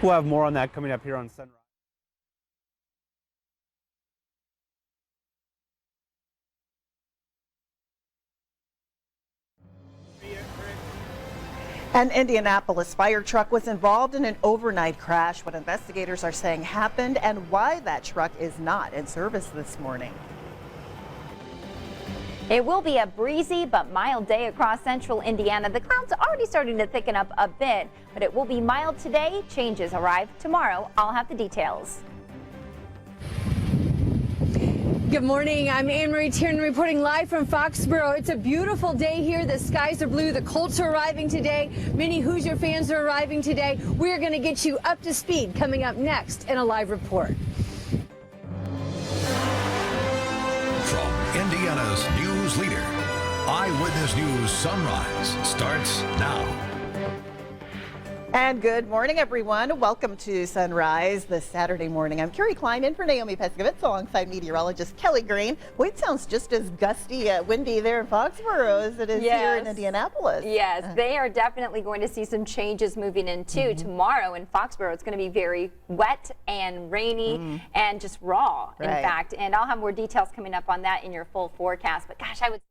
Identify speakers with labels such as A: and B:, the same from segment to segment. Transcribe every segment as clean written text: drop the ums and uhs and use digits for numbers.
A: We'll have more on that coming up here on Sunrise.
B: An Indianapolis fire truck was involved in an overnight crash. What investigators are saying happened and why that truck is not in service this morning.
C: It will be a breezy but mild day across central Indiana. The clouds are already starting to thicken up a bit, but it will be mild today. Changes arrive tomorrow. I'll have the details.
D: Good morning. I'm Anne-Marie Tiernan reporting live from Foxborough. It's a beautiful day here. The skies are blue. The Colts are arriving today. Many Hoosier fans are arriving today. We're going to get you up to speed coming up next in a live report.
E: From Indiana's news leader, Eyewitness News Sunrise starts now.
B: And good morning, everyone. Welcome to Sunrise this Saturday morning. I'm Carrie Klein in for Naomi Pescovitz alongside meteorologist Kelly Green. Well, it sounds just as gusty, windy there in Foxborough as it is here in Indianapolis.
C: Yes, they are definitely going to see some changes moving in too. Tomorrow in Foxborough, it's going to be very wet and rainy and just raw, in fact. And I'll have more details coming up on that in your full forecast. But gosh, I would.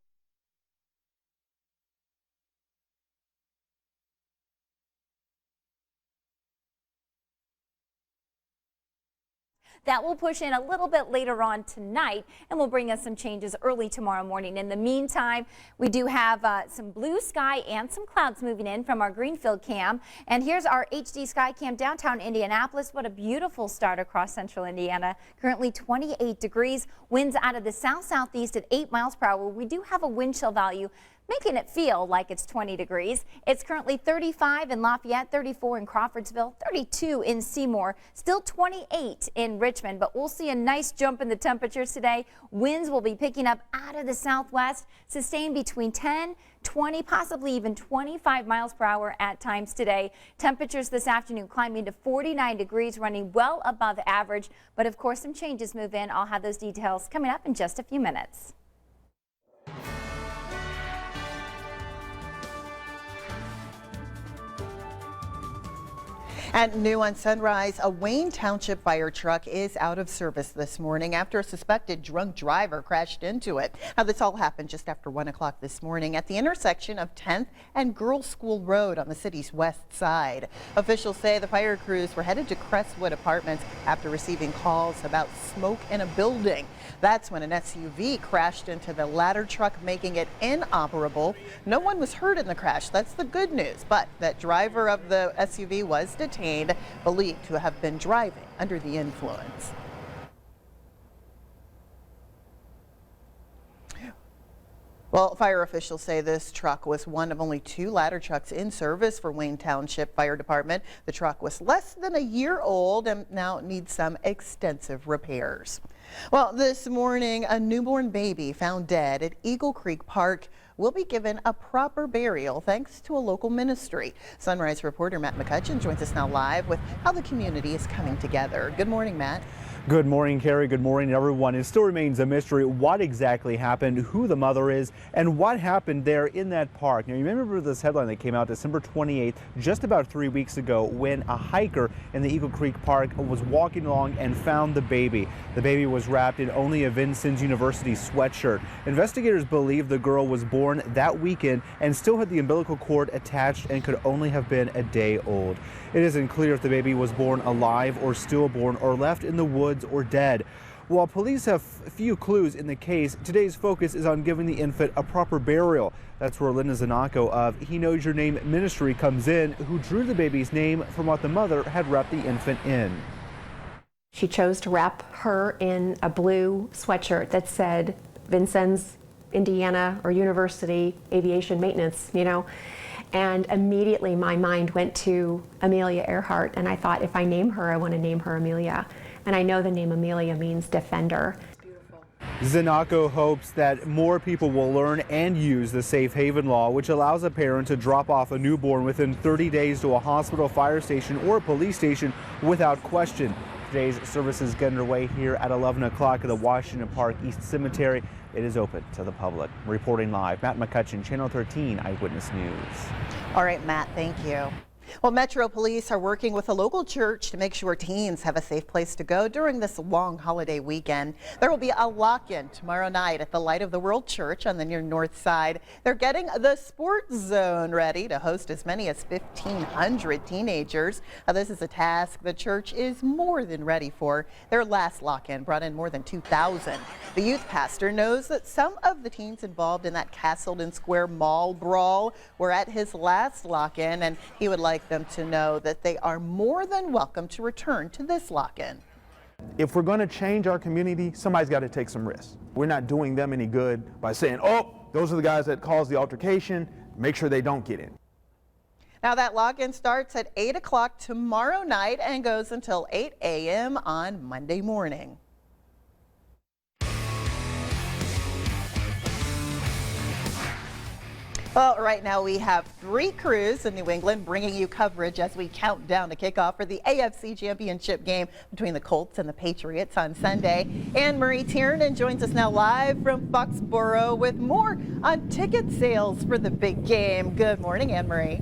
C: That will push in a little bit later on tonight and will bring us some changes early tomorrow morning. In the meantime, we do have some blue sky and some clouds moving in from our Greenfield cam. And here's our HD sky cam downtown Indianapolis. What a beautiful start across central Indiana. Currently 28 degrees. Winds out of the south-southeast at 8 miles per hour. We do have a wind chill value, making it feel like it's 20 degrees. It's currently 35 in Lafayette, 34 in Crawfordsville, 32 in Seymour, still 28 in Richmond, but we'll see a nice jump in the temperatures today. Winds will be picking up out of the southwest, sustained between 10, 20, possibly even 25 miles per hour at times today. Temperatures this afternoon climbing to 49 degrees, running well above average, but of course some changes move in. I'll have those details coming up in just a few minutes.
B: And new on Sunrise, a Wayne Township fire truck is out of service this morning after a suspected drunk driver crashed into it. Now, this all happened just after 1 o'clock this morning at the intersection of 10th and Girls School Road on the city's west side. Officials say the fire crews were headed to Crestwood Apartments after receiving calls about smoke in a building. That's when an SUV crashed into the ladder truck, making it inoperable. No one was hurt in the crash. That's the good news. But that driver of the SUV was detained, believed to have been driving under the influence. Well, fire officials say this truck was one of only 2 ladder trucks in service for Wayne Township Fire Department. The truck was less than a year old and now needs some extensive repairs. Well, this morning, a newborn baby found dead at Eagle Creek Park will be given a proper burial thanks to a local ministry. Sunrise reporter Matt McCutcheon joins us now live with how the community is coming together. Good morning, Matt.
A: Good morning, Carrie. Good morning, everyone. It still remains a mystery what exactly happened, who the mother is, and what happened there in that park. Now, you remember this headline that came out December 28th, just about 3 weeks ago, when a hiker in the Eagle Creek Park was walking along and found the baby. The baby was wrapped in only a Vincennes University sweatshirt. Investigators believe the girl was born that weekend and still had the umbilical cord attached and could only have been a day old. It isn't clear if the baby was born alive or stillborn or left in the woods or dead. While police have few clues in the case, today's focus is on giving the infant a proper burial. That's where Linda Zanacco of He Knows Your Name Ministry comes in, who drew the baby's name from what the mother had wrapped the infant in.
F: She chose to wrap her in a blue sweatshirt that said Vincennes, Indiana, or University Aviation Maintenance, you know. And immediately my mind went to Amelia Earhart, and I thought, if I name her, I want to name her Amelia. And I know the name Amelia means defender.
A: Zanacco hopes that more people will learn and use the safe haven law, which allows a parent to drop off a newborn within 30 days to a hospital, fire station, or a police station without question. Today's services get underway here at 11 o'clock at the Washington Park East Cemetery. It is open to the public. Reporting live, Matt McCutcheon, Channel 13 Eyewitness News.
B: All right, Matt, thank you. Well, Metro Police are working with a local church to make sure teens have a safe place to go during this long holiday weekend. There will be a lock-in tomorrow night at the Light of the World Church on the near north side. They're getting the sports zone ready to host as many as 1,500 teenagers. This is a task the church is more than ready for. Their last lock-in brought in more than 2,000. The youth pastor knows that some of the teens involved in that Castleton Square Mall brawl were at his last lock-in, and he would like them to know that they are more than welcome to return to this lock-in.
G: If we're going to change our community, somebody's got to take some risks. We're not doing them any good by saying, oh, those are the guys that caused the altercation, make sure they don't get in.
B: Now that lock-in starts at 8 o'clock tomorrow night and goes until 8 a.m. on Monday morning. Well, right now we have 3 crews in New England bringing you coverage as we count down to kickoff for the AFC Championship game between the Colts and the Patriots on Sunday. Anne-Marie Tiernan joins us now live from Foxborough with more on ticket sales for the big game. Good morning, Anne-Marie.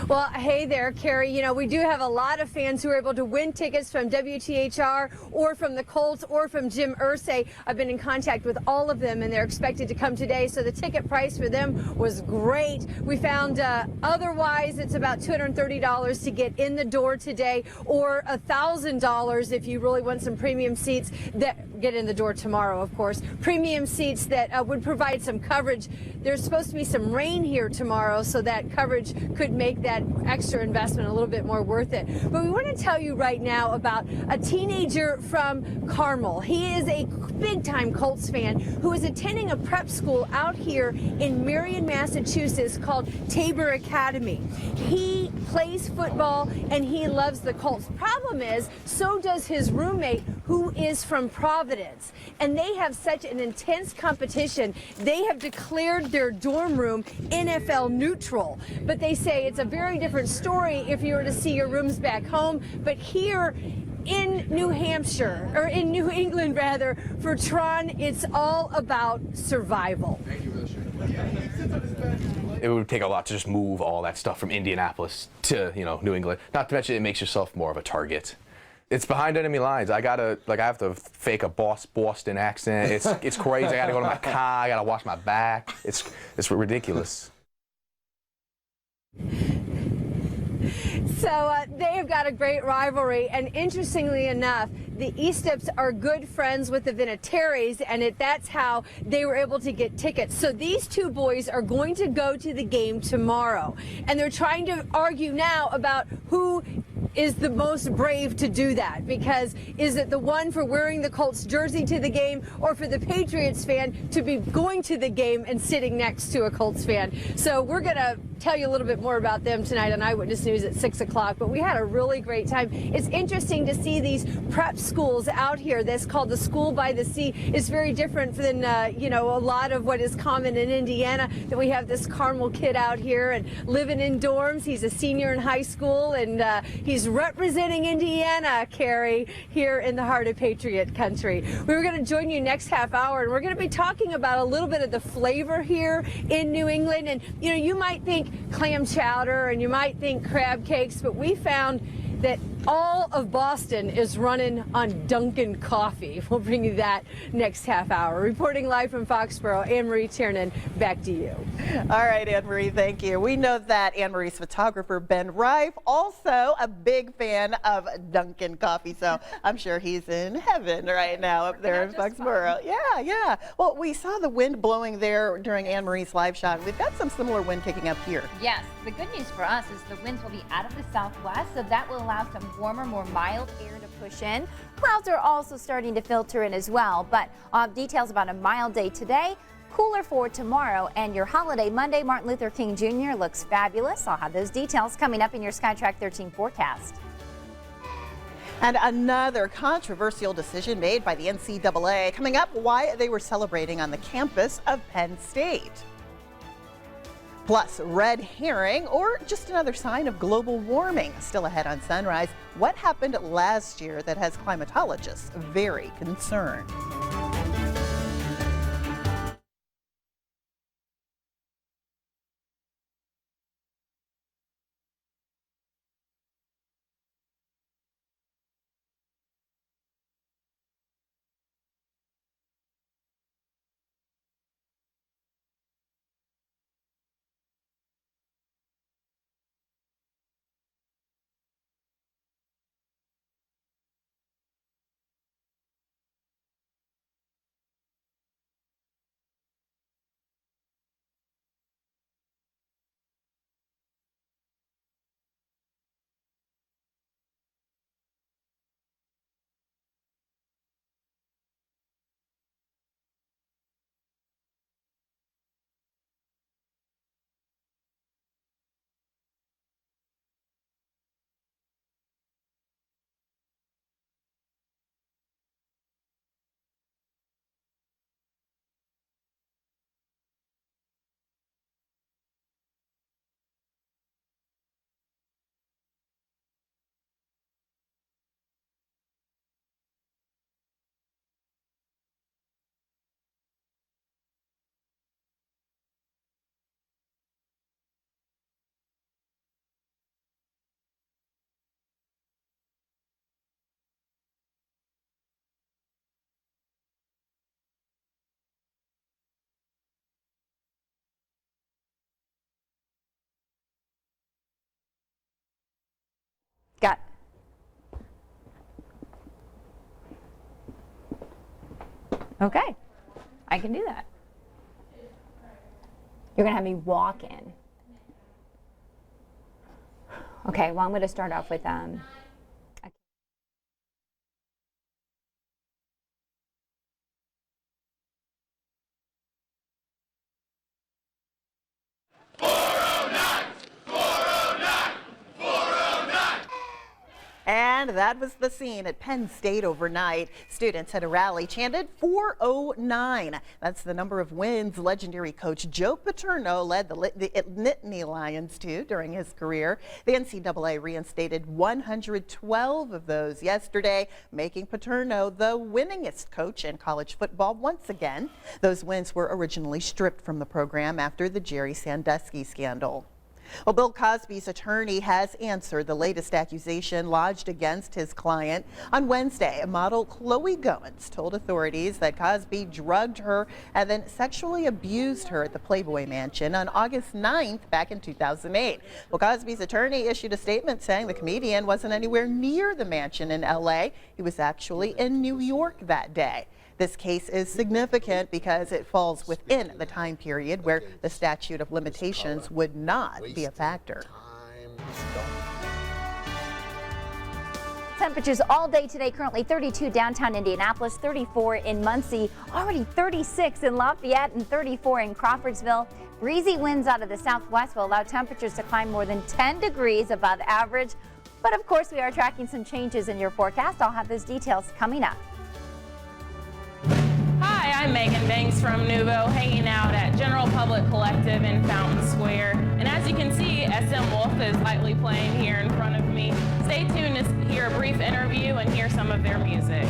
D: Well, hey there, Carrie. You know, we do have a lot of fans who are able to win tickets from WTHR or from the Colts or from Jim Irsay. I've been in contact with all of them, and they're expected to come today. So the ticket price for them was great. We found otherwise it's about $230 to get in the door today, or $1,000 if you really want some premium seats that get in the door tomorrow, of course. Premium seats that would provide some coverage. There's supposed to be some rain here tomorrow, so that coverage could make that extra investment a little bit more worth it. But we want to tell you right now about a teenager from Carmel. He is a big-time Colts fan who is attending a prep school out here in Marion, Massachusetts called Tabor Academy. He plays football and he loves the Colts. Problem is, so does his roommate, who is from Providence. And they have such an intense competition, they have declared their dorm room NFL neutral. But they say it's a very different story if you were to see your rooms back home. But here in New Hampshire, or in New England rather, for Tron, it's all about survival.
H: It would take a lot to just move all that stuff from Indianapolis to, New England. Not to mention it makes yourself more of a target. It's behind enemy lines. I have to fake a Boston accent. It's crazy. I gotta go to my car. I gotta wash my back. It's ridiculous.
D: So they have got a great rivalry, and interestingly enough, the Easteps are good friends with the Vinatieri's, and that's how they were able to get tickets. So these two boys are going to go to the game tomorrow, and they're trying to argue now about who is the most brave to do that, because is it the one for wearing the Colts jersey to the game, or for the Patriots fan to be going to the game and sitting next to a Colts fan? So we're going to tell you a little bit more about them tonight on Eyewitness News at 6 o'clock, but we had a really great time. It's interesting to see these prep schools out here. That's called the School by the Sea. It's very different than, a lot of what is common in Indiana, that we have this Carmel kid out here and living in dorms. He's a senior in high school, and he's representing Indiana, Carrie, here in the heart of Patriot country. We were going to join you next half hour, and we're going to be talking about a little bit of the flavor here in New England. And, you might think clam chowder and you might think crab cakes, but we found that all of Boston is running on Dunkin' coffee. We'll bring you that next half hour. Reporting live from Foxborough, Anne-Marie Tiernan, back to you.
B: All right, Anne-Marie, thank you. We know that Anne-Marie's photographer, Ben Rife, also a big fan of Dunkin' coffee, so I'm sure he's in heaven right now up there in Foxborough. Yeah. Well, we saw the wind blowing there during Anne-Marie's live shot. We've got some similar wind kicking up here.
C: Yes, the good news for us is the winds will be out of the southwest, so that will allow some warmer, more mild air to push in. Clouds are also starting to filter in as well, but details about a mild day today, cooler for tomorrow, and your holiday Monday, Martin Luther King Jr. looks fabulous. I'll have those details coming up in your SkyTrack 13 forecast.
B: And another controversial decision made by the NCAA coming up, why they were celebrating on the campus of Penn State. Plus, red herring, or just another sign of global warming. Still ahead on Sunrise, what happened last year that has climatologists very concerned.
C: Okay, I can do that. You're gonna have me walk in. Okay, well, I'm gonna start off with
B: And that was the scene at Penn State overnight. Students at a rally chanted 409. That's the number of wins legendary coach Joe Paterno led the Nittany Lions to during his career. The NCAA reinstated 112 of those yesterday, making Paterno the winningest coach in college football once again. Those wins were originally stripped from the program after the Jerry Sandusky scandal. Well, Bill Cosby's attorney has answered the latest accusation lodged against his client. On Wednesday, model Chloe Goins told authorities that Cosby drugged her and then sexually abused her at the Playboy Mansion on August 9th back in 2008. Well, Cosby's attorney issued a statement saying the comedian wasn't anywhere near the mansion in L.A. He was actually in New York that day. This case is significant because it falls within the time period where the statute of limitations would not be a factor.
C: temperatures all day today. Currently 32 downtown Indianapolis, 34 in Muncie, already 36 in Lafayette and 34 in Crawfordsville. Breezy winds out of the southwest will allow temperatures to climb more than 10 degrees above average. But of course, we are tracking some changes in your forecast. I'll have those details coming up.
I: Hi, I'm Megan Banks from Nuvo, hanging out at General Public Collective in Fountain Square. And as you can see, SM Wolf is lightly playing here in front of me. Stay tuned to hear a brief interview and hear some of their music.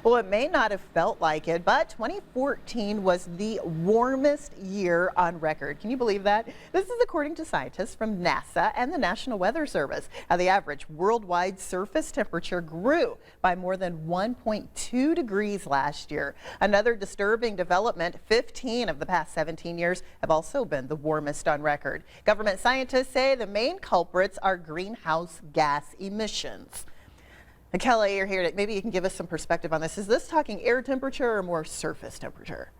B: Well, it may not have felt like it, but 2014 was the warmest year on record. Can you believe that? This is according to scientists from NASA and the National Weather Service. Now, the average worldwide surface temperature grew by more than 1.2 degrees last year. Another disturbing development, 15 of the past 17 years have also been the warmest on record. Government scientists say the main culprits are greenhouse gas emissions. And Kelly, you're here. Maybe you can give us some perspective on this. Is this talking air temperature or more surface temperature?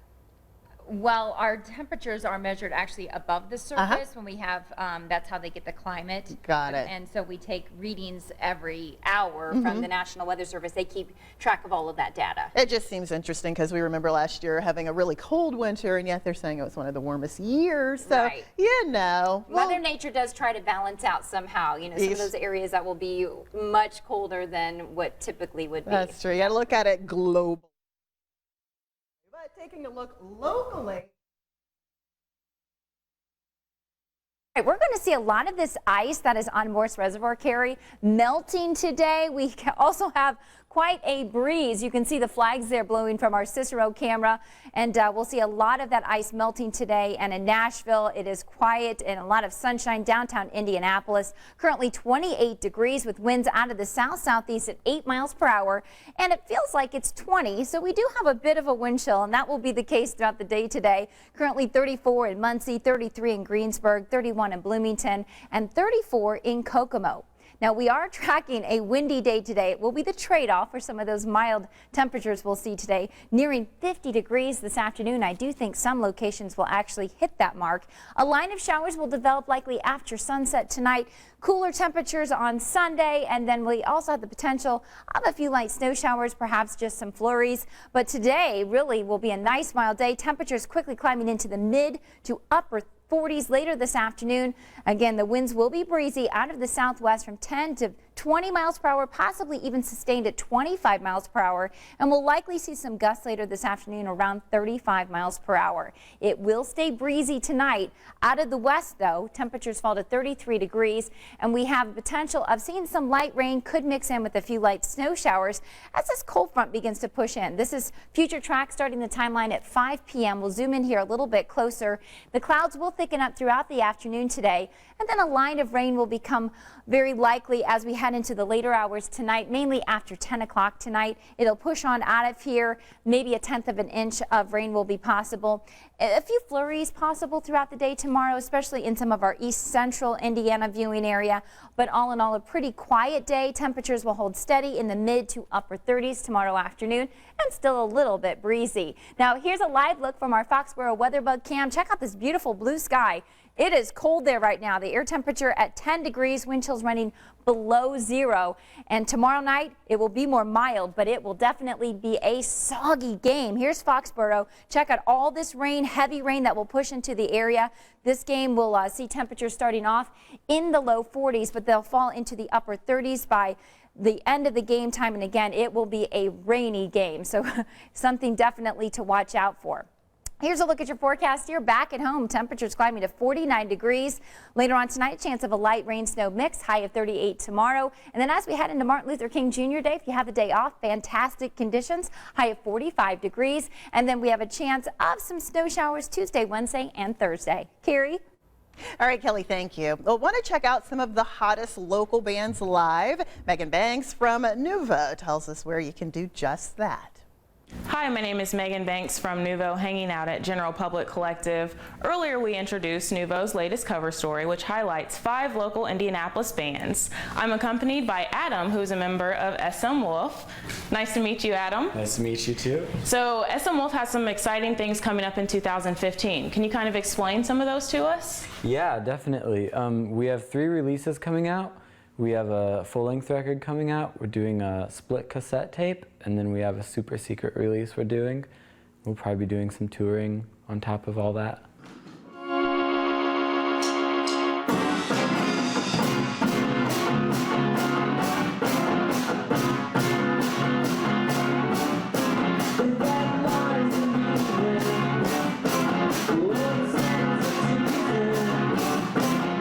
J: Well, our temperatures are measured actually above the surface when we have, that's how they get the climate.
B: Got it.
J: And so we take readings every hour from the National Weather Service. They keep track of all of that data.
B: It just seems interesting because we remember last year having a really cold winter, and yet they're saying it was one of the warmest years. So,
J: Right.
B: you know.
C: Mother Nature does try to balance out somehow, you know, some of those areas that will be much colder than what typically would be.
B: That's true. You got to look at it globally. But taking a look locally.
C: Right, we're going to see a lot of this ice that is on Morse Reservoir, Carrie, melting today. We also have quite a breeze. You can see the flags there blowing from our Cicero camera, and we'll see a lot of that ice melting today. And in Nashville, it is quiet and a lot of sunshine. Downtown Indianapolis, currently 28 degrees with winds out of the south-southeast at 8 miles per hour, and it feels like it's 20, so we do have a bit of a wind chill, and that will be the case throughout the day today. Currently 34 in Muncie, 33 in Greensburg, 31 in Bloomington, and 34 in Kokomo. Now, we are tracking a windy day today. It will be the trade-off for some of those mild temperatures we'll see today. Nearing 50 degrees this afternoon. I do think some locations will actually hit that mark. A line of showers will develop likely after sunset tonight. Cooler temperatures on Sunday, and then we also have the potential of a few light snow showers, perhaps just some flurries. But today really will be a nice mild day. Temperatures quickly climbing into the mid to upper 40s later this afternoon. Again, the winds will be breezy out of the southwest from 10 to 20 miles per hour, possibly even sustained at 25 miles per hour. And we'll likely see some gusts later this afternoon around 35 miles per hour. It will stay breezy tonight. Out of the west, though, temperatures fall to 33 degrees, and we have the potential of seeing some light rain could mix in with a few light snow showers as this cold front begins to push in. This is future track starting the timeline at 5 p.m. We'll zoom in here a little bit closer. The clouds will thicken up throughout the afternoon today, and then a line of rain will become very likely as we head into the later hours tonight, mainly after 10 o'clock tonight. It'll push on out of here. Maybe a tenth of an inch of rain will be possible. A few flurries possible throughout the day tomorrow, especially in some of our east central Indiana viewing area. But all in all, a pretty quiet day. Temperatures will hold steady in the mid to upper 30s tomorrow afternoon, and still a little bit breezy. Now, here's a live look from our Foxborough WeatherBug cam. Check out this beautiful blue sky. It is cold there right now. The air temperature at 10 degrees, wind chills running below 0. And tomorrow night, it will be more mild, but it will definitely be a soggy game. Here's Foxborough. Check out all this rain, heavy rain that will push into the area. This game will see temperatures starting off in the low 40s, but they'll fall into the upper 30s by the end of the game time. And again, it will be a rainy game, so something definitely to watch out for. Here's a look at your forecast here. Back at home, temperatures climbing to 49 degrees. Later on tonight, chance of a light rain snow mix, high of 38 tomorrow. And then as we head into Martin Luther King Jr. Day, if you have the day off, fantastic conditions, high of 45 degrees. And then we have a chance of some snow showers Tuesday, Wednesday, and Thursday. Carrie?
B: All right, Kelly, thank you. We'll want to check out some of the hottest local bands live. Megan Banks from Nuvo tells us where you can do just that.
I: Hi, my name is Megan Banks from Nuvo, hanging out at General Public Collective. Earlier we introduced Nuvo's latest cover story, which highlights 5 local Indianapolis bands. I'm accompanied by Adam, who's a member of SM Wolf. Nice to meet you, Adam.
K: Nice to meet you too.
I: So SM Wolf has some exciting things coming up in 2015. Can you kind of explain some of those to us?
K: Yeah, definitely. We have 3 releases coming out. We have a full-length record coming out. We're doing a split cassette tape, and then we have a super secret release we're doing. We'll probably be doing some touring on top of all that.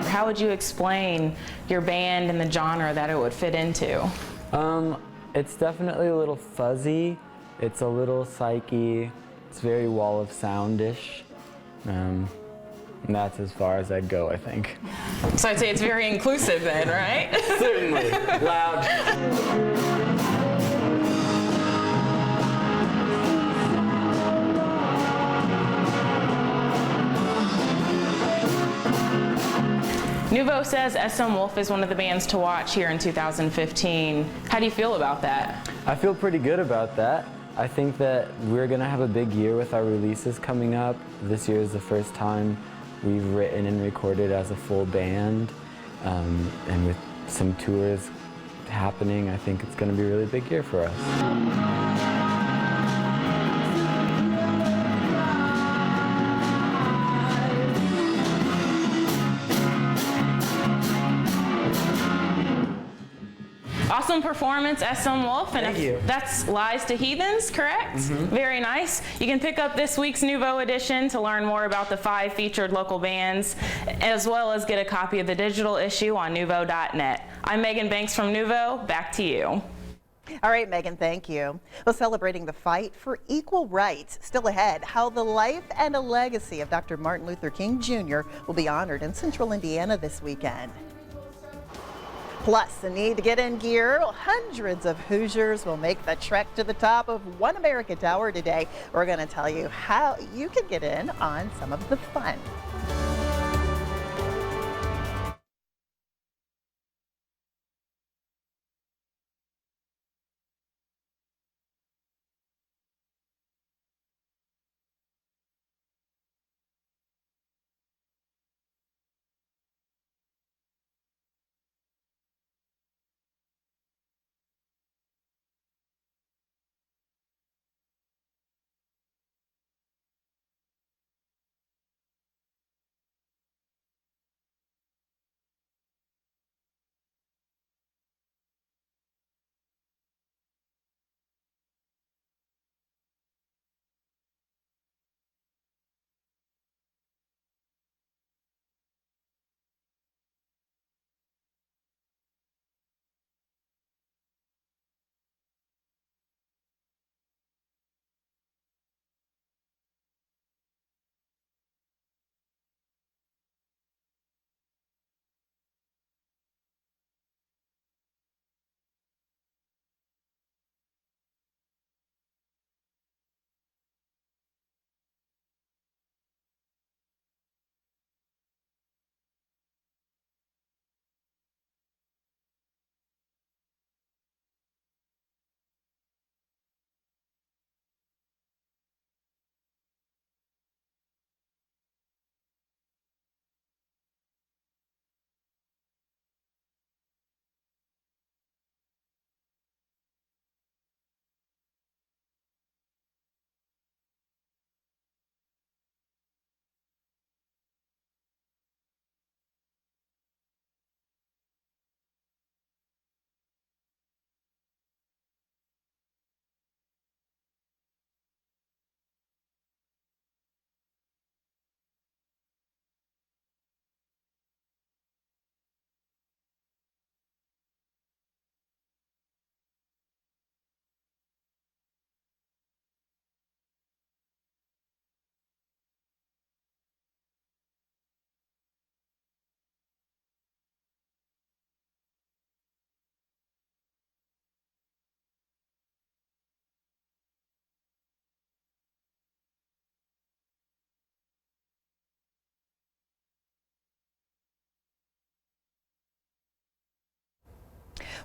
I: How would you explain your band and the genre that it would fit into?
K: It's definitely a little fuzzy. It's a little psyche. It's very Wall of Sound-ish. And that's as far as I'd go, I think.
I: So I'd say it's very inclusive then, right?
K: Certainly. Loud.
I: Nuvo says SM Wolf is one of the bands to watch here in 2015. How do you feel about that?
K: I feel pretty good about that. I think that we're going to have a big year with our releases coming up. This year is the first time we've written and recorded as a full band, and with some tours happening, I think it's going to be a really big year for us.
I: Awesome performance, SM Wolf, and
K: Thank you.
I: That's Lies to Heathens, correct? Very nice. You can pick up this week's Nuvo edition to learn more about the 5 featured local bands, as well as get a copy of the digital issue on nuvo.net. I'm Megan Banks from Nuvo. Back to you.
B: All right, Megan, thank you. Well, celebrating the fight for equal rights. Still ahead, how the life and a legacy of Dr. Martin Luther King Jr. will be honored in Central Indiana this weekend. Plus, the need to get in gear. Hundreds of Hoosiers will make the trek to the top of One America Tower today. We're going to tell you how you can get in on some of the fun.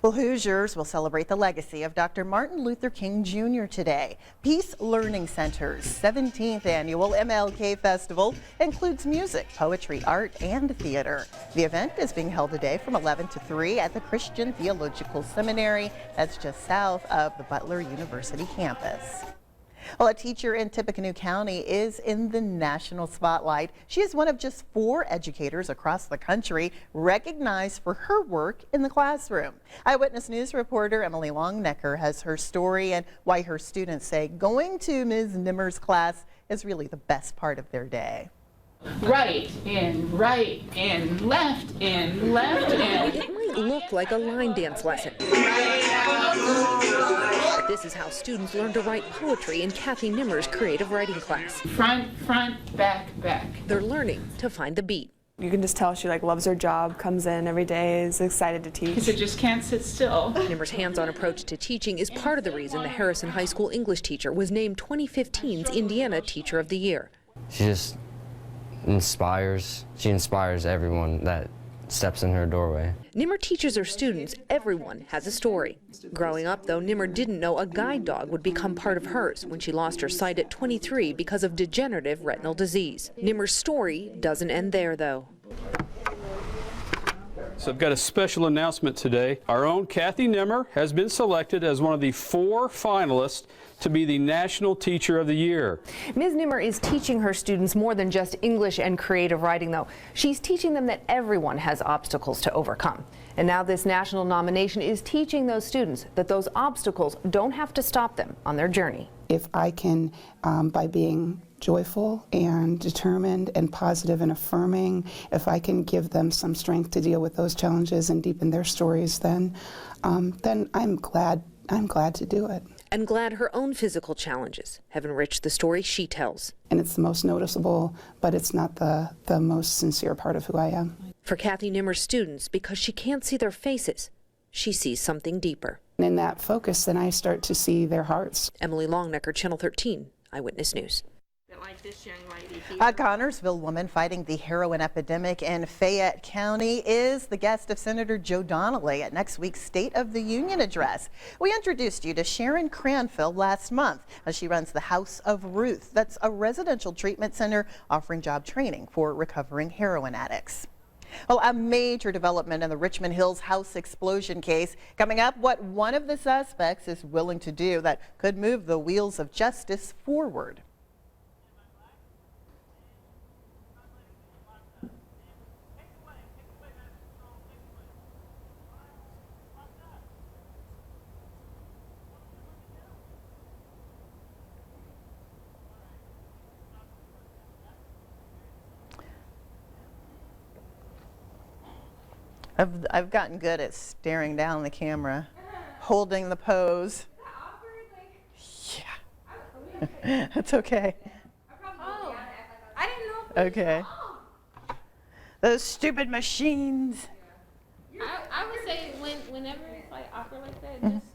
B: Well, Hoosiers will celebrate the legacy of Dr. Martin Luther King Jr. today. Peace Learning Center's 17th annual MLK Festival includes music, poetry, art, and theater. The event is being held today from 11 to 3 at the Christian Theological Seminary. That's just south of the Butler University campus. Well, a teacher in Tippecanoe County is in the national spotlight. She is one of just 4 educators across the country recognized for her work in the classroom. Eyewitness News reporter Emily Longnecker has her story and why her students say going to Ms. Nimmer's class is really the best part of their day.
L: Right and left and left and...
M: It might look like a line dance lesson. But this is how students learn to write poetry in Kathy Nimmer's creative writing class.
L: Front, back.
M: They're learning to find the beat.
N: You can just tell she loves her job, comes in every day, is excited to teach.
L: Because it just can't sit still.
M: Nimmer's hands-on approach to teaching is part of the reason the Harrison High School English teacher was named 2015's Indiana Teacher of the Year.
O: She just inspires everyone that steps in her doorway.
M: Nimmer teaches her students everyone has a story. Growing up, though, Nimmer didn't know a guide dog would become part of hers when she lost her sight at 23 because of degenerative retinal disease. Nimmer's story doesn't end there, though.
P: So I've got a special announcement today. Our own Kathy Nimmer has been selected as one of the 4 finalists to be the National Teacher of the Year.
M: Ms. Nimmer is teaching her students more than just English and creative writing, though. She's teaching them that everyone has obstacles to overcome. And now this national nomination is teaching those students that those obstacles don't have to stop them on their journey.
Q: If I can, by being joyful and determined and positive and affirming, if I can give them some strength to deal with those challenges and deepen their stories, then I'm glad to do it.
M: And glad her own physical challenges have enriched the story she tells.
Q: And it's the most noticeable, but it's not the most sincere part of who I am.
M: For Kathy Nimmer's students, because she can't see their faces, she sees something deeper.
Q: And in that focus, then I start to see their hearts.
M: Emily Longnecker, Channel 13, Eyewitness News.
L: Like this young lady here.
B: A Connorsville woman fighting the heroin epidemic in Fayette County is the guest of Senator Joe Donnelly at next week's State of the Union address. We introduced you to Sharon Cranfield last month as she runs the House of Ruth. That's a residential treatment center offering job training for recovering heroin addicts. Well, a major development in the Richmond Hills house explosion case. Coming up, what one of the suspects is willing to do that could move the wheels of justice forward. I've gotten good at staring down the camera, holding the pose. Yeah, that's okay.
L: I didn't know.
B: Okay. Those stupid machines.
L: I would say whenever it's like awkward like that, just.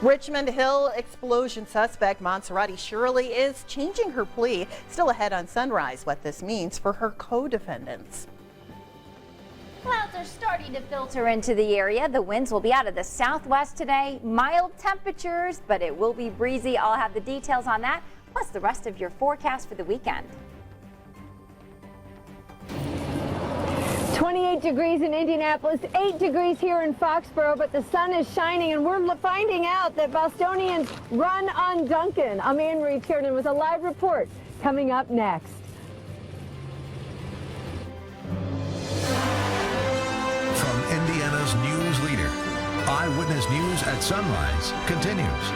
B: Richmond Hill explosion suspect Montserrati Shirley is changing her plea. Still ahead on Sunrise, what this means for her co-defendants.
C: Clouds are starting to filter into the area. The winds will be out of the southwest today. Mild temperatures, but it will be breezy. I'll have the details on that, plus the rest of your forecast for the weekend.
D: 28 degrees in Indianapolis, 8 degrees here in Foxborough, but the sun is shining, and we're finding out that Bostonians run on Duncan. I'm Anne-Marie Tiernan with a live report coming up next.
E: From Indiana's news leader, Eyewitness News at Sunrise continues.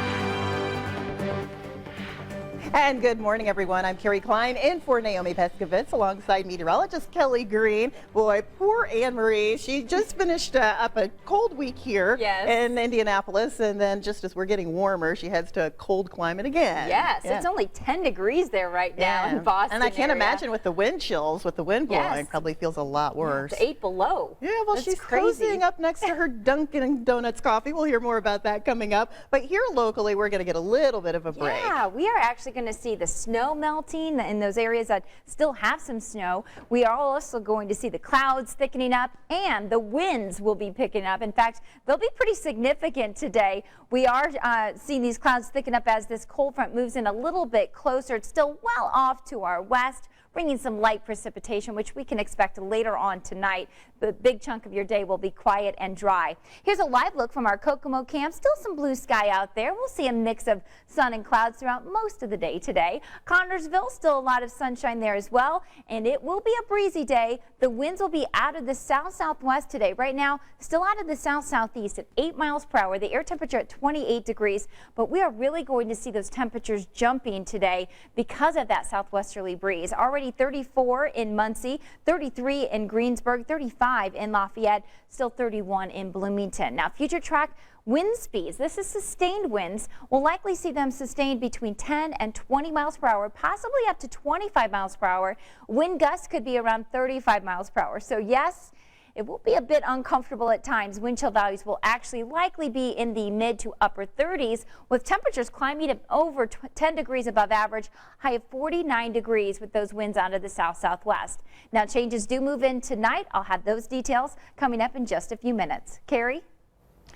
B: And good morning, everyone. I'm Carrie Klein in for Naomi Peskovitz alongside meteorologist Kelly Green. Boy, poor Anne Marie. She just finished up a cold week here in Indianapolis, and then just as we're getting warmer, she heads to a cold climate again.
C: Yes, it's only 10 degrees there right now in Boston.
B: And I can't
C: area.
B: imagine with the wind chills, with the wind blowing, it probably feels a lot worse.
C: It's 8 below.
B: Yeah, well, she's cozying up next to her Dunkin' Donuts coffee. We'll hear more about that coming up. But here locally, we're going to get a little bit of a break.
C: Yeah, we are actually going to see the snow melting in those areas that still have some snow. We are also going to see the clouds thickening up, and the winds will be picking up. In fact, they'll be pretty significant today. We are seeing these clouds thicken up as this cold front moves in a little bit closer. It's still well off to our west, bringing some light precipitation, which we can expect later on tonight. The big chunk of your day will be quiet and dry. Here's a live look from our Kokomo camp. Still some blue sky out there. We'll see a mix of sun and clouds throughout most of the day today. Connorsville, still a lot of sunshine there as well, and it will be a breezy day. The winds will be out of the south-southwest today. Right now, still out of the south-southeast at 8 miles per hour. The air temperature at 28 degrees, but we are really going to see those temperatures jumping today because of that southwesterly breeze. Already 34 in Muncie, 33 in Greensburg, 35 in Lafayette, still 31 in Bloomington. Now, future track wind speeds. This is sustained winds. We'll likely see them sustained between 10 and 20 miles per hour, possibly up to 25 miles per hour. Wind gusts could be around 35 miles per hour. So yes, it will be a bit uncomfortable at times. Wind chill values will actually likely be in the mid to upper 30s, with temperatures climbing to over 10 degrees above average, high of 49 degrees with those winds out of the south-southwest. Now, changes do move in tonight. I'll have those details coming up in just a few minutes. Carrie?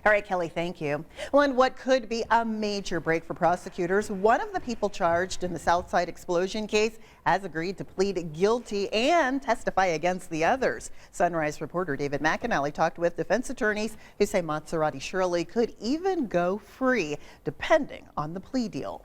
B: All right, Kelly, thank you. Well, and what could be a major break for prosecutors, one of the people charged in the Southside explosion case has agreed to plead guilty and testify against the others. Sunrise reporter David McAnally talked with defense attorneys who say Maserati Shirley could even go free, depending on the plea deal.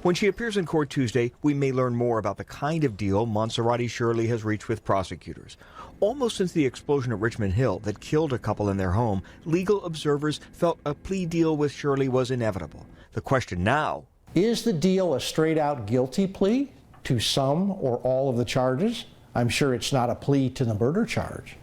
O: When she appears in court Tuesday, we may learn more about the kind of deal Maserati Shirley has reached with prosecutors. Almost since the explosion at Richmond Hill that killed a couple in their home, legal observers felt a plea deal with Shirley was inevitable. The question now:
R: is the deal a straight-out guilty plea to some or all of the charges? I'm sure it's not a plea to the murder charge.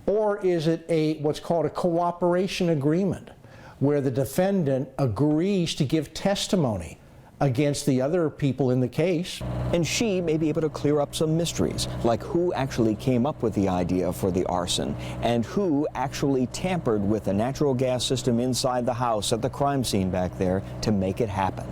R: Or is it what's called a cooperation agreement, where the defendant agrees to give testimony against the other people in the case?
S: And she may be able to clear up some mysteries, like who actually came up with the idea for the arson and who actually tampered with the natural gas system inside the house at the crime scene back there to make it happen.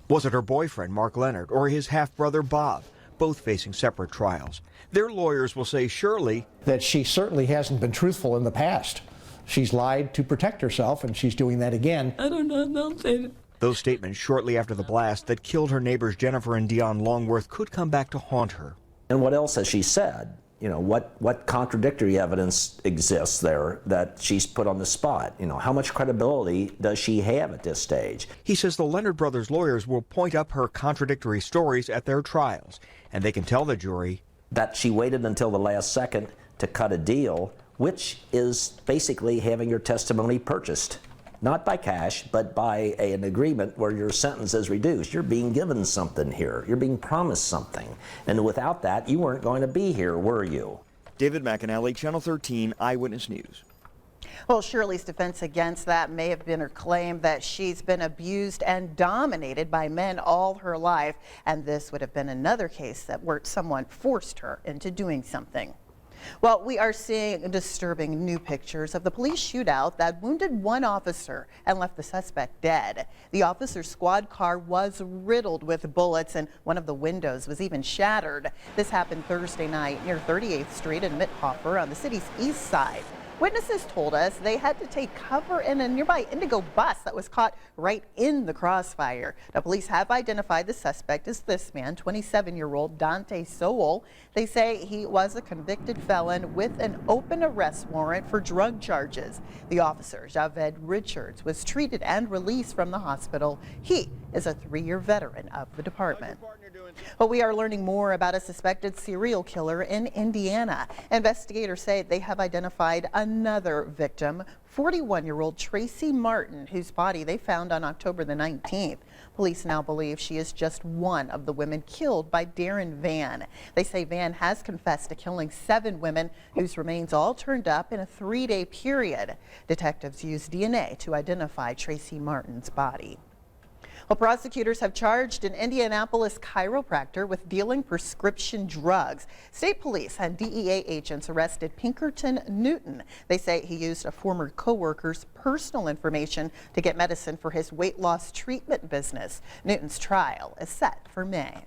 O: Was it her boyfriend, Mark Leonard, or his half-brother, Bob, both facing separate trials? Their lawyers will say Shirley
R: that she certainly hasn't been truthful in the past. She's lied to protect herself, and she's doing that again.
S: I don't know nothing.
O: Those statements shortly after the blast that killed her neighbors Jennifer and Dion Longworth could come back to haunt her.
T: And what else has she said? You know, what contradictory evidence exists there that she's put on the spot? You know, how much credibility does she have at this stage?
O: He says the Leonard brothers' lawyers will point up her contradictory stories at their trials, and they can tell the jury
T: that she waited until the last second to cut a deal, which is basically having your testimony purchased. Not by cash, but by an agreement where your sentence is reduced. You're being given something here. You're being promised something. And without that, you weren't going to be here, were you?
O: David McAnally, Channel 13 Eyewitness News.
B: Well, Shirley's defense against that may have been her claim that she's been abused and dominated by men all her life. And this would have been another case where someone forced her into doing something. Well, we are seeing disturbing new pictures of the police shootout that wounded one officer and left the suspect dead. The officer's squad car was riddled with bullets, and one of the windows was even shattered. This happened Thursday night near 38th Street in Mithofer on the city's east side. Witnesses told us they had to take cover in a nearby Indigo bus that was caught right in the crossfire. Now, police have identified the suspect as this man, 27-year-old Dante Sowell. They say he was a convicted felon with an open arrest warrant for drug charges. The officer, Javed Richards, was treated and released from the hospital. He is a 3-year veteran of the department. Well, we are learning more about a suspected serial killer in Indiana. Investigators say they have identified another victim, 41-year-old Tracy Martin, whose body they found on October the 19th. Police now believe she is just one of the women killed by Darren Van. They say Van has confessed to killing 7 women whose remains all turned up in a 3-day period. Detectives used DNA to identify Tracy Martin's body. Well, prosecutors have charged an Indianapolis chiropractor with dealing prescription drugs. State police and DEA agents arrested Pinkerton Newton. They say he used a former co-worker's personal information to get medicine for his weight loss treatment business. Newton's trial is set for May.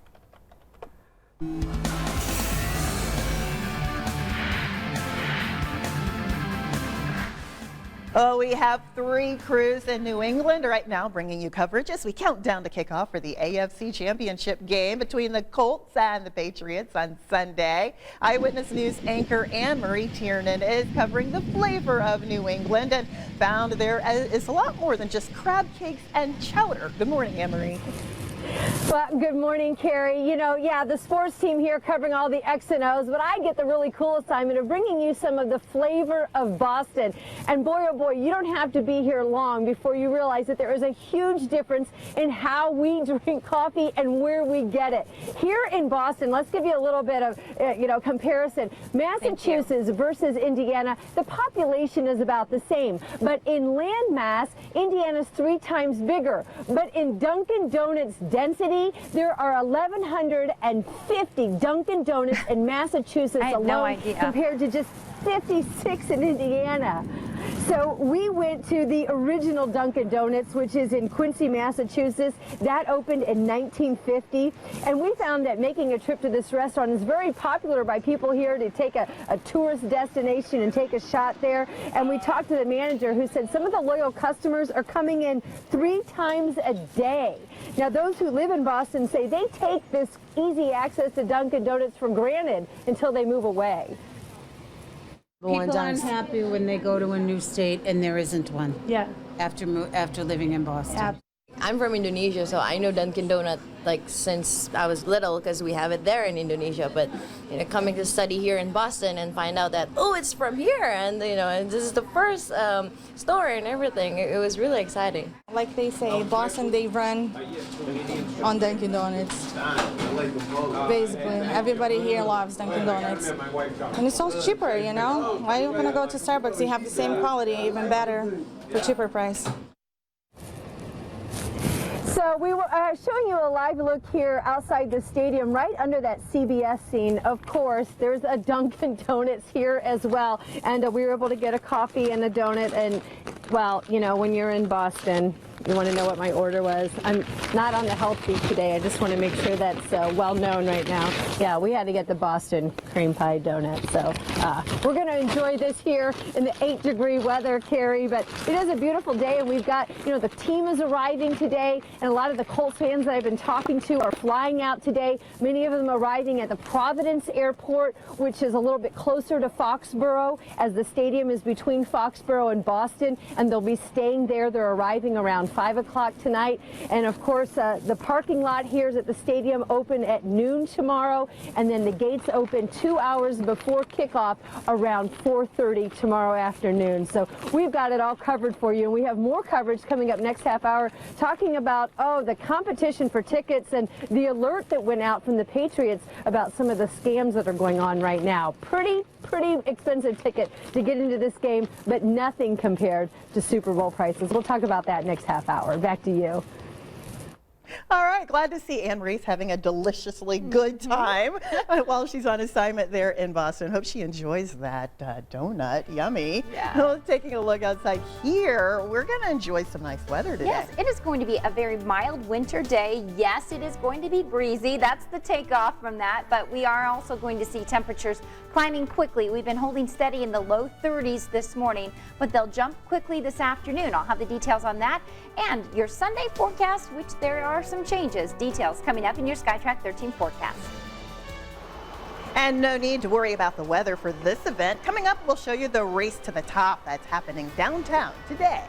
B: Oh, we have 3 crews in New England right now bringing you coverage as we count down to kickoff for the AFC Championship game between the Colts and the Patriots on Sunday. Eyewitness News anchor Anne-Marie Tiernan is covering the flavor of New England and found there is a lot more than just crab cakes and chowder. Good morning, Anne-Marie.
D: Well, good morning, Carrie. You know, yeah, the sports team here covering all the X and O's, but I get the really cool assignment of bringing you some of the flavor of Boston. And boy, oh boy, you don't have to be here long before you realize that there is a huge difference in how we drink coffee and where we get it. Here in Boston, let's give you a little bit of, comparison. Massachusetts versus Indiana, the population is about the same, but in land mass, Indiana's 3 times bigger. But in Dunkin' Donuts density, there are 1,150 Dunkin' Donuts in Massachusetts alone, compared to just 56 in Indiana. So we went to the original Dunkin' Donuts, which is in Quincy, Massachusetts. That opened in 1950. And we found that making a trip to this restaurant is very popular by people here to take a tourist destination and take a shot there. And we talked to the manager who said some of the loyal customers are coming in 3 times a day. Now, those who live in Boston say they take this easy access to Dunkin' Donuts for granted until they move away.
U: People aren't happy when they go to a new state and there isn't one.
D: Yeah.
U: After living in Boston.
V: Yeah. I'm from Indonesia, so I know Dunkin' Donut since I was little because we have it there in Indonesia. But coming to study here in Boston and find out that it's from here, and and this is the first store and everything. It was really exciting.
W: Like they say, Boston they run on Dunkin' Donuts. Basically, everybody here loves Dunkin' Donuts, and it's so cheaper. Why are you gonna go to Starbucks? You have the same quality, even better, for cheaper price.
D: So we were showing you a live look here outside the stadium, right under that CBS scene. Of course, there's a Dunkin' Donuts here as well, and we were able to get a coffee and a donut. And well, when you're in Boston, you want to know what my order was. I'm not on the health feed today. I just want to make sure that's well known right now. Yeah, we had to get the Boston cream pie donut. So we're going to enjoy this here in the 8-degree weather, Carrie. But it is a beautiful day, and we've got, the team is arriving today, and a lot of the Colts fans that I've been talking to are flying out today. Many of them arriving at the Providence Airport, which is a little bit closer to Foxborough, as the stadium is between Foxborough and Boston, and they'll be staying there. They're arriving around 5 o'clock tonight. And of course, the parking lot here is at the stadium open at noon tomorrow, and then the gates open 2 hours before kickoff around 4:30 tomorrow afternoon. So we've got it all covered for you, and we have more coverage coming up next half hour talking about the competition for tickets and the alert that went out from the Patriots about some of the scams that are going on right now. Pretty expensive ticket to get into this game, but nothing compared to Super Bowl prices. We'll talk about that next half hour. Back to you.
B: All right, glad to see Anne-Marie's having a deliciously good time while she's on assignment there in Boston. Hope she enjoys that donut. Yummy.
C: Yeah.
B: Well, taking a look outside here, we're going to enjoy some nice weather today.
C: Yes, it is going to be a very mild winter day. Yes, it is going to be breezy. That's the takeoff from that, but we are also going to see temperatures climbing quickly. We've been holding steady in the low 30s this morning, but they'll jump quickly this afternoon. I'll have the details on that and your Sunday forecast, which there are some changes. Details coming up in your SkyTrack 13 forecast.
B: And no need to worry about the weather for this event. Coming up, we'll show you the race to the top that's happening downtown today.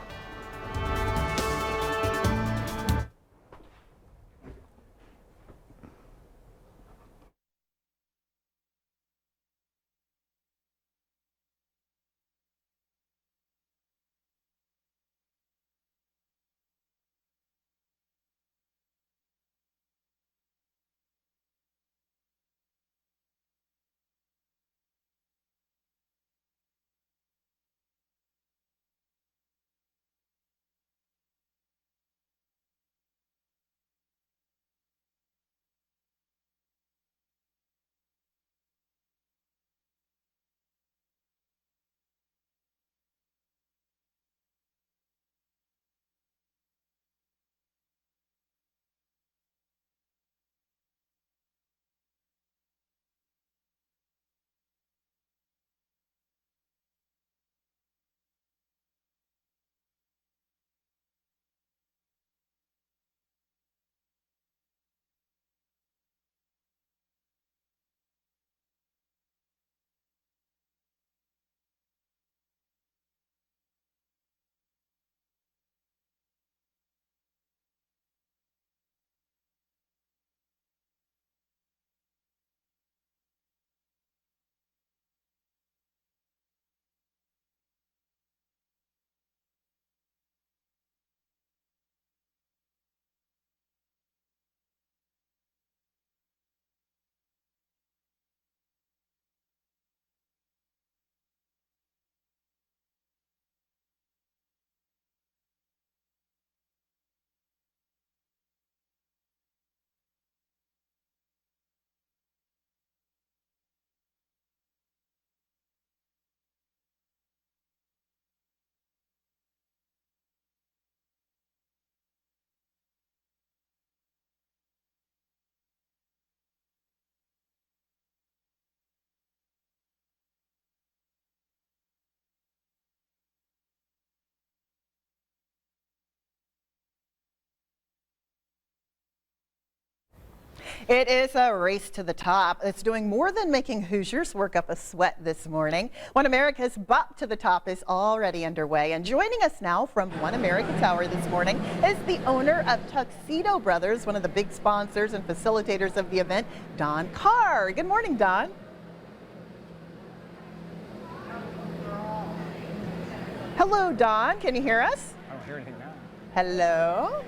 B: It is a race to the top. It's doing more than making Hoosiers work up a sweat this morning. One America's Bop to the Top is already underway. And joining us now from One America Tower this morning is the owner of Tuxedo Brothers, one of the big sponsors and facilitators of the event, Don Carr. Good morning, Don. Hello, Don. Can you hear us?
A: I don't hear anything now.
B: Hello?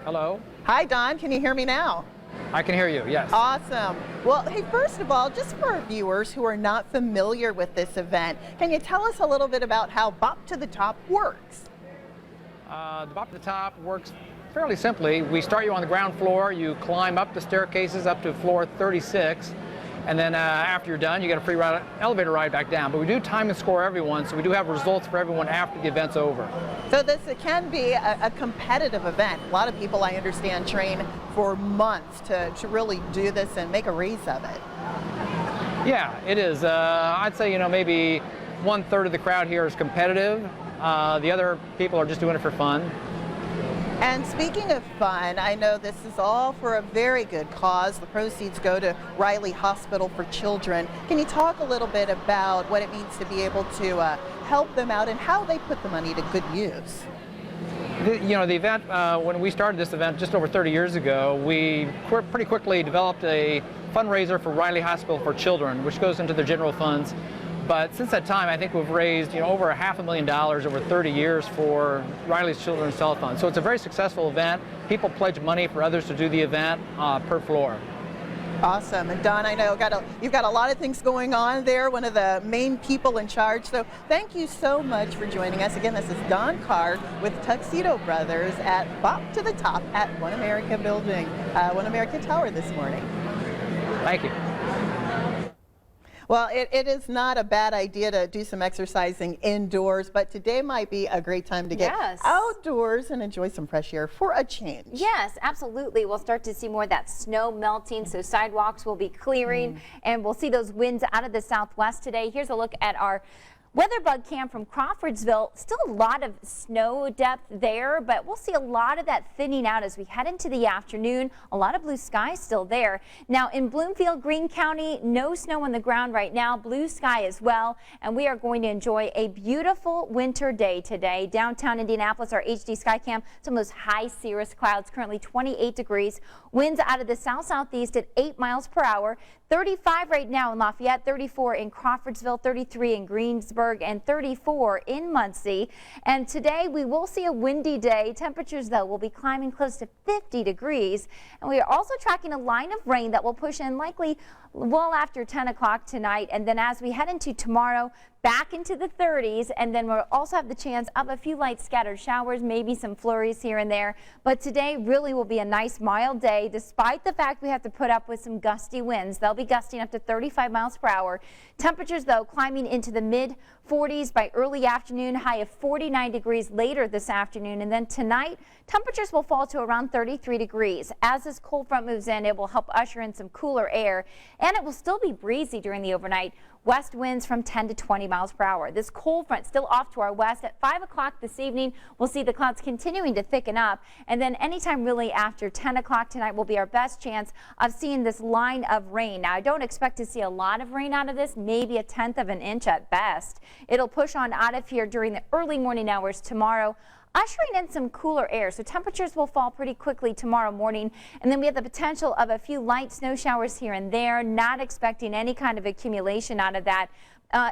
A: Hello?
B: Hi, Don. Can you hear me now?
A: I can hear you, yes.
B: Awesome. Well, hey, first of all, just for our viewers who are not familiar with this event, can you tell us a little bit about how Bop to the Top works?
A: The Bop to the Top works fairly simply. We start you on the ground floor. You climb up the staircases up to floor 36. And then after you're done, you get a free elevator ride back down. But we do time and score everyone, so we do have results for everyone after the event's over.
B: So this can be a competitive event. A lot of people, I understand, train for months to really do this and make a race of it.
A: Yeah, it is. I'd say, you know, maybe 1/3 of the crowd here is competitive. The other people are just doing it for fun.
B: And speaking of fun, I know this is all for a very good cause. The proceeds go to Riley Hospital for Children. Can you talk a little bit about what it means to be able to help them out and how they put the money to good use?
A: The event, when we started this event just over 30 years ago, we pretty quickly developed a fundraiser for Riley Hospital for Children, which goes into their general funds. But since that time, I think we've raised, over $500,000 over 30 years for Riley's Children's Telethon. So it's a very successful event. People pledge money for others to do the event per floor.
B: Awesome. And Don, I know you've got a lot of things going on there, one of the main people in charge. So thank you so much for joining us. Again, this is Don Carr with Tuxedo Brothers at Bop to the Top at One America Building, One America Tower this morning.
A: Thank you.
B: Well, it is not a bad idea to do some exercising indoors, but today might be a great time to get outdoors and enjoy some fresh air for a change.
C: Yes, absolutely. We'll start to see more of that snow melting, so sidewalks will be clearing, and we'll see those winds out of the southwest today. Here's a look at our weather bug cam from Crawfordsville. Still a lot of snow depth there, but we'll see a lot of that thinning out as we head into the afternoon. A lot of blue skies still there. Now in Bloomfield, Greene County, no snow on the ground right now, blue sky as well, and we are going to enjoy a beautiful winter day today. Downtown Indianapolis, our HD sky cam, some of those high cirrus clouds, currently 28 degrees. Winds out of the south-southeast at 8 miles per hour. 35 right now in Lafayette, 34 in Crawfordsville, 33 in Greensburg, and 34 in Muncie. And today we will see a windy day. Temperatures, though, will be climbing close to 50 degrees. And we are also tracking a line of rain that will push in likely well after 10 o'clock tonight. And then as we head into tomorrow, back into the 30s, and then we'll also have the chance of a few light scattered showers, maybe some flurries here and there. But today really will be a nice mild day, despite the fact we have to put up with some gusty winds. They'll be gusting up to 35 miles per hour. Temperatures, though, climbing into the mid 40s by early afternoon, high of 49 degrees later this afternoon. And then tonight, temperatures will fall to around 33 degrees. As this cold front moves in, it will help usher in some cooler air, and it will still be breezy during the overnight. West winds from 10 to 20 miles per hour. This cold front still off to our west. At 5 o'clock this evening, we'll see the clouds continuing to thicken up. And then anytime really after 10 o'clock tonight will be our best chance of seeing this line of rain. Now, I don't expect to see a lot of rain out of this, maybe 1/10 of an inch at best. It'll push on out of here during the early morning hours tomorrow, ushering in some cooler air, so temperatures will fall pretty quickly tomorrow morning. And then we have the potential of a few light snow showers here and there, not expecting any kind of accumulation out of that.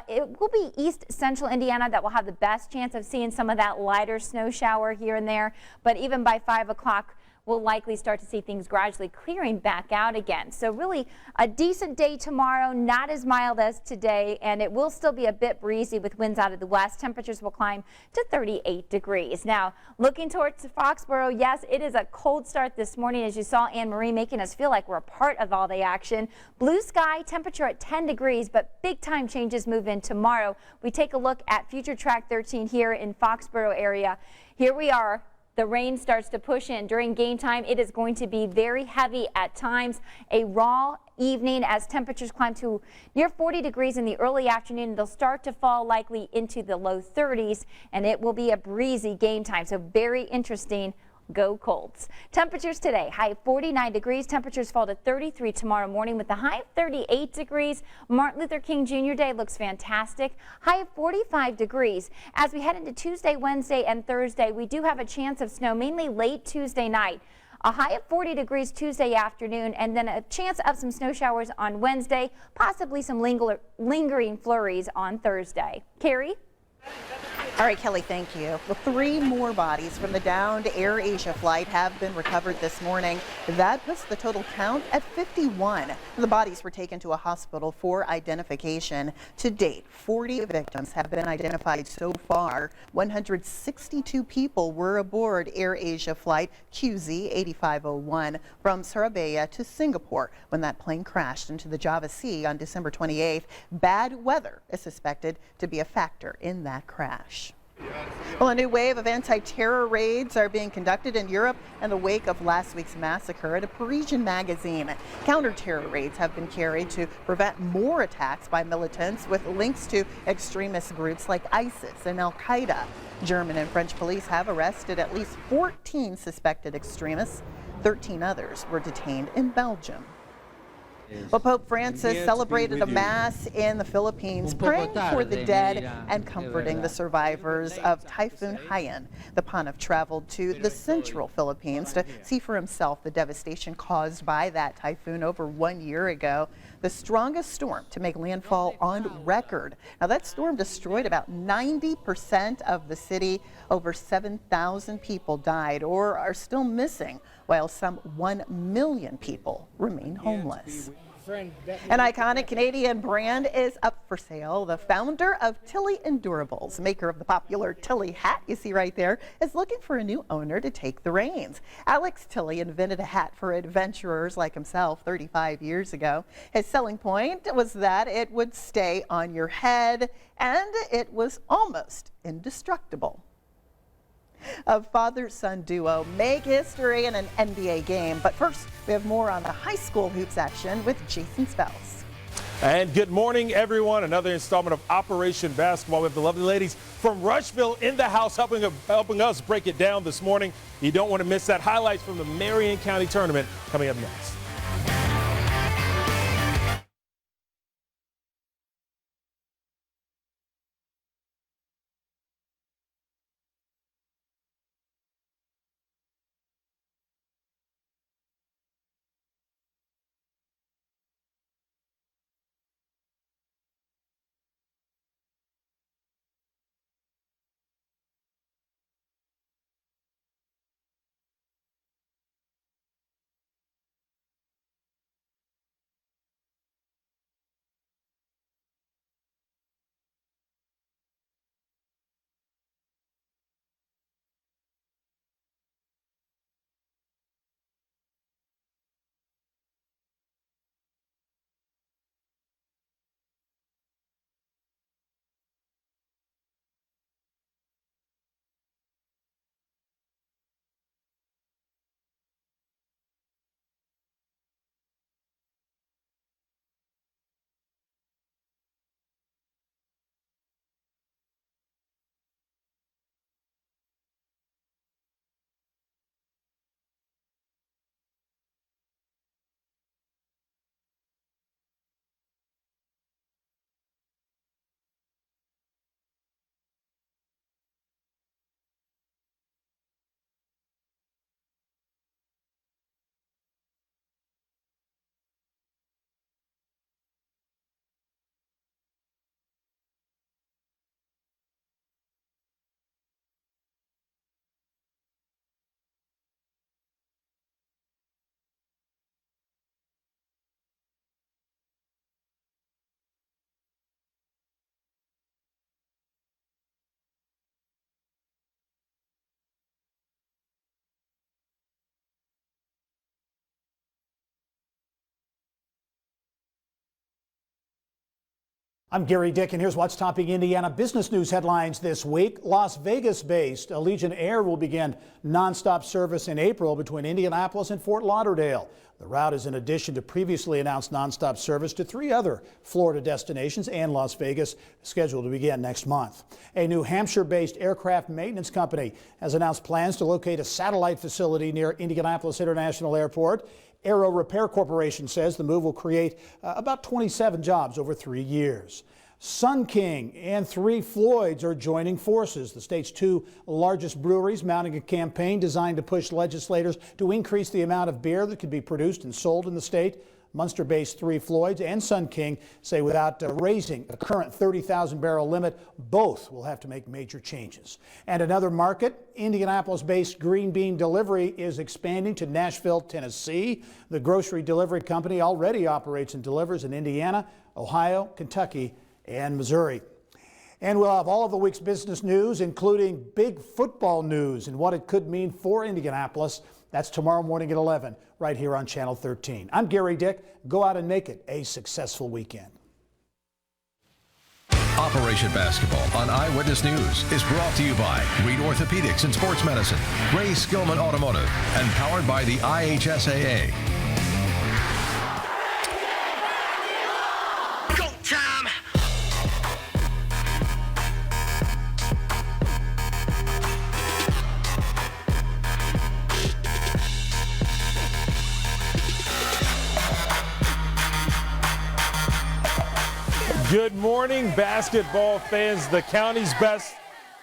C: It will be east central Indiana that will have the best chance of seeing some of that lighter snow shower here and there, but even by 5 o'clock, we'll likely start to see things gradually clearing back out again. So really a decent day tomorrow, not as mild as today, and it will still be a bit breezy with winds out of the west. Temperatures will climb to 38 degrees. Now, looking towards Foxborough, yes, it is a cold start this morning, as you saw Anne Marie making us feel like we're a part of all the action. Blue sky, temperature at 10 degrees, but big time changes move in tomorrow. We take a look at Future Track 13 here in Foxborough area. Here we are. The rain starts to push in during game time. It is going to be very heavy at times. A raw evening as temperatures climb to near 40 degrees in the early afternoon. They'll start to fall likely into the low 30s, and it will be a breezy game time. So very interesting Go Colts. Temperatures today, high of 49 degrees. Temperatures fall to 33 tomorrow morning with a high of 38 degrees. Martin Luther King Jr. Day looks fantastic. High of 45 degrees. As we head into Tuesday, Wednesday, and Thursday, we do have a chance of snow, mainly late Tuesday night. A high of 40 degrees Tuesday afternoon, and then a chance of some snow showers on Wednesday, possibly some lingering flurries on Thursday. Carrie?
B: All right, Kelly, thank you. Well, 3 more bodies from the downed Air Asia flight have been recovered this morning. That puts the total count at 51. The bodies were taken to a hospital for identification. To date, 40 victims have been identified so far. 162 people were aboard Air Asia flight QZ8501 from Surabaya to Singapore when that plane crashed into the Java Sea on December 28th. Bad weather is suspected to be a factor in that crash. Well, a new wave of anti-terror raids are being conducted in Europe in the wake of last week's massacre at a Parisian magazine. Counter-terror raids have been carried to prevent more attacks by militants with links to extremist groups like ISIS and Al-Qaeda. German and French police have arrested at least 14 suspected extremists. 13 others were detained in Belgium. Well, Pope Francis celebrated a mass in the Philippines, praying for the dead and comforting the survivors of Typhoon Haiyan. The Pontiff traveled to the central Philippines to see for himself the devastation caused by that typhoon over 1 year ago. The strongest storm to make landfall on record. Now, that storm destroyed about 90% of the city. Over 7,000 people died or are still missing, while some 1 million people remain homeless. An iconic Canadian brand is up for sale. The founder of Tilly Endurables, maker of the popular Tilly hat you see right there, is looking for a new owner to take the reins. Alex Tilly invented a hat for adventurers like himself 35 years ago. His selling point was that it would stay on your head and it was almost indestructible. A father-son duo make history in an NBA game. But first, we have more on the high school hoops action with Jason Spells.
F: And good morning, everyone. Another installment of Operation Basketball. We have the lovely ladies from Rushville in the house helping us break it down this morning. You don't want to miss that. Highlights from the Marion County Tournament coming up next.
G: I'm Gary Dick, and here's what's topping Indiana business news headlines this week. Las Vegas-based Allegiant Air will begin nonstop service in April between Indianapolis and Fort Lauderdale. The route is in addition to previously announced nonstop service to 3 other Florida destinations and Las Vegas, scheduled to begin next month. A New Hampshire-based aircraft maintenance company has announced plans to locate a satellite facility near Indianapolis International Airport. Aero Repair Corporation says the move will create about 27 jobs over 3 years. Sun King and 3 Floyds are joining forces. The state's 2 largest breweries mounting a campaign designed to push legislators to increase the amount of beer that can be produced and sold in the state. Munster-based 3 Floyds and Sun King say without raising the current 30,000-barrel limit, both will have to make major changes. And another market, Indianapolis-based Green Bean Delivery is expanding to Nashville, Tennessee. The grocery delivery company already operates and delivers in Indiana, Ohio, Kentucky, and Missouri. And we'll have all of the week's business news, including big football news and what it could mean for Indianapolis. That's tomorrow morning at 11, right here on Channel 13. I'm Gary Dick. Go out and make it a successful weekend.
E: Operation Basketball on Eyewitness News is brought to you by Reed Orthopedics and Sports Medicine, Ray Skillman Automotive, and powered by the IHSAA.
H: Go time!
F: Good morning, basketball fans. The county's best.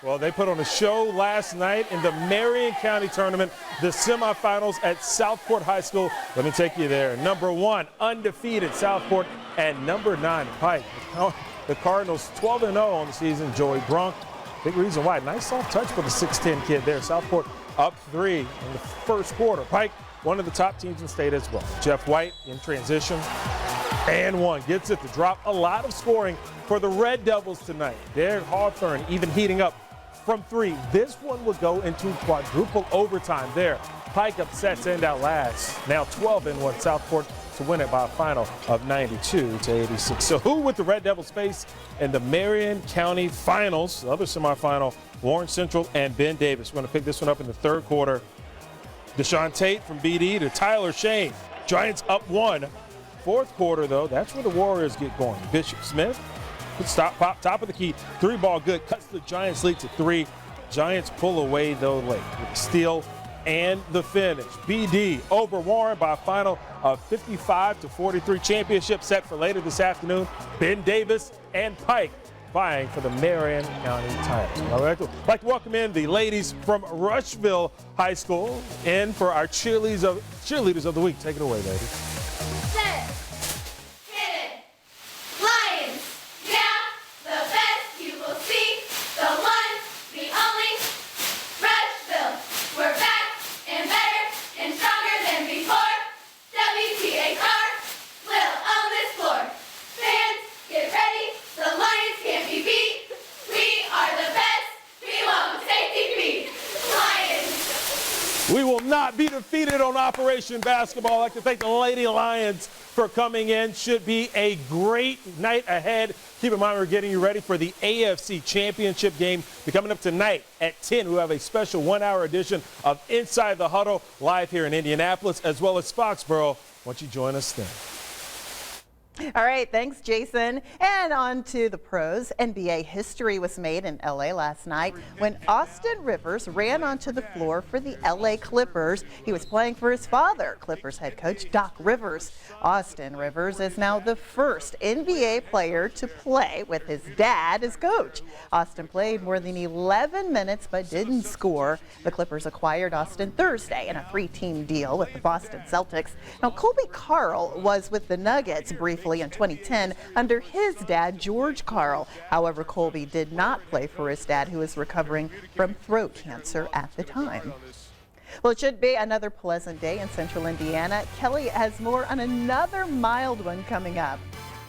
F: Well, they put on a show last night in the Marion County Tournament, the semifinals at Southport High School. Let me take you there. Number 1, undefeated Southport, and number 9, Pike. The Cardinals 12-0 on the season. Joey Brunk, big reason why. Nice soft touch for the 6'10 kid there. Southport up 3 in the first quarter. Pike, one of the top teams in the state as well. Jeff White in transition. And 1 gets it to drop. A lot of scoring for the Red Devils tonight. Derek Hawthorne even heating up from 3. This one will go into quadruple overtime there. Pike upsets end out last. Now 12-1 Southport to win it by a final of 92-86. So who would the Red Devils face in the Marion County Finals? The other semifinal, Warren Central and Ben Davis. We're going to pick this one up in the third quarter. Deshaun Tate from BD to Tyler Shane. Giants up 1. Fourth quarter, though, that's where the Warriors get going. Bishop Smith, pop, top of the key, 3-ball good, cuts the Giants' lead to 3. Giants pull away, though, late with the steal and the finish. BD over Warren by a final of 55-43. Championship set for later this afternoon. Ben Davis and Pike vying for the Marion County title. All right, I'd like to welcome in the ladies from Rushville High School in for our cheerleaders of the week. Take it away, ladies. We will not be defeated on Operation Basketball. I'd like to thank the Lady Lions for coming in. Should be a great night ahead. Keep in mind we're getting you ready for the AFC Championship game. Be coming up tonight at 10. We have a special 1-hour edition of Inside the Huddle live here in Indianapolis as well as Foxborough. Why don't you join us then?
B: All right, thanks, Jason. And on to the pros. NBA history was made in LA last night when Austin Rivers ran onto the floor for the LA Clippers. He was playing for his father, Clippers head coach Doc Rivers. Austin Rivers is now the first NBA player to play with his dad as coach. Austin played more than 11 minutes but didn't score. The Clippers acquired Austin Thursday in a 3-team deal with the Boston Celtics. Now, Colby Carl was with the Nuggets briefly in 2010 under his dad, George Karl. However, Colby did not play for his dad, who was recovering from throat cancer at the time. Well, it should be another pleasant day in central Indiana. Kelly has more on another mild one coming up.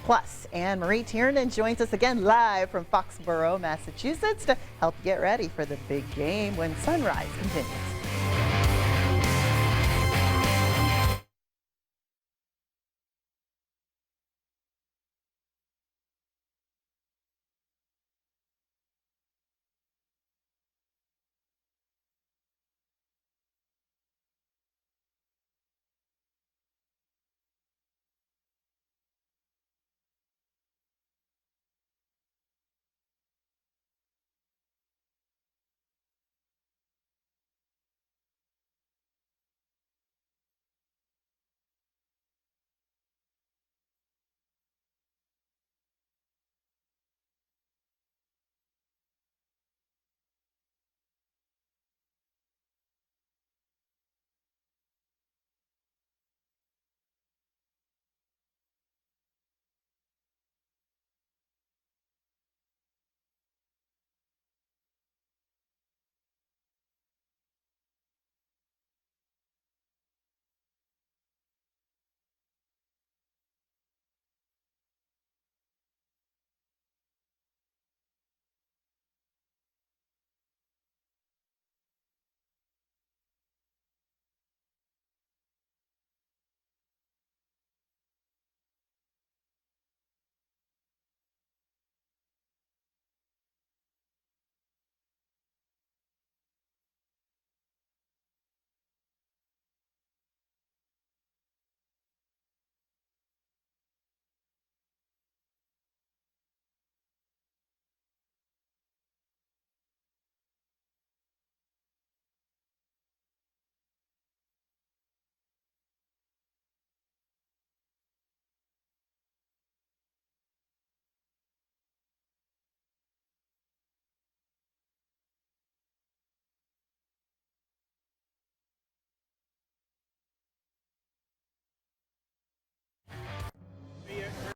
B: Plus, Anne-Marie Tiernan joins us again live from Foxborough, Massachusetts to help get ready for the big game when sunrise continues.